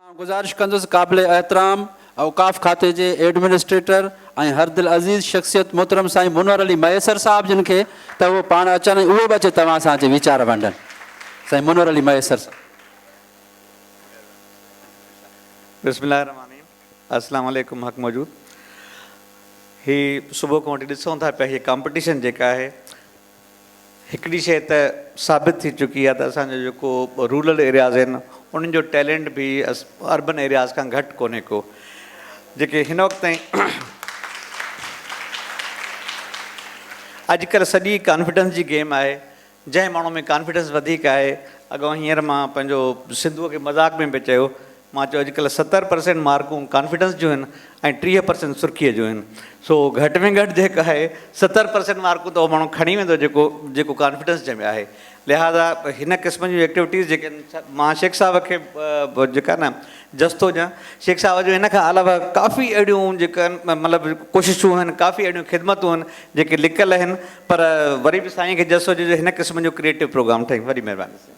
गुज़ारिश कंदुसि क़ाबिल एहतराम औक़ाफ़ खाते जे एडमिनिस्ट्रेटर ऐं हर दिल अज़ीज़ शख़्सियत मोहतरम साईं मुनवर अली मयसर साहब जिन खे त उहो पाण अचनि उहे बि अचे तव्हां सां अचे वीचार वंडनि। साईं मुनवर अली मयसर साहब। बिस्मिल्लाहिर्रहमानिर्रहीम। अस्सलाम वालेकुम हक़ मौजूद। ही सुबुह खां वठी ॾिसूं था पिया हीअ कॉम्पिटिशन जेका आहे हिकिड़ी शइ त साबित थी चुकी आहे त असांजो जेको रूरल एरियाज़ आहिनि उन्हनि जो टैलेंट बि अर्बन एरियाज़ खां घटि कोन्हे को। जेके हिन वक़्तु ताईं अॼुकल्ह सॼी कॉन्फिडेंस जी गेम आहे, जंहिं माण्हू में कॉन्फिडेंस वधीक आहे। अॻो हींअर मां पंहिंजो सिंधूअ खे मज़ाक में बि चयो, मां चयो अॼुकल्ह 70% मार्कूं कॉन्फिडेंस जूं आहिनि ऐं 30% सुर्खीअ जूं आहिनि। सो घटि में घटि जेका आहे 70% मार्कूं त उहो माण्हू खणी वेंदो जेको कॉन्फिडेंस जंहिंमें आहे। लिहाज़ा हिन क़िस्म जूं एक्टिविटीज़ जेके आहिनि, मां शेख साहब खे जेका न जस्तो ॾियां, शेख साहब जो हिन खां अलावा काफ़ी अहिड़ियूं जेका आहिनि मतिलबु कोशिशूं आहिनि, काफ़ी अहिड़ियूं ख़िदमतूं आहिनि जेके लिकियल आहिनि, पर वरी बि साईं खे जस्तो ॾिजो हिन क़िस्म जो क्रिएटिव प्रोग्राम ठही। वॾी महिरबानी।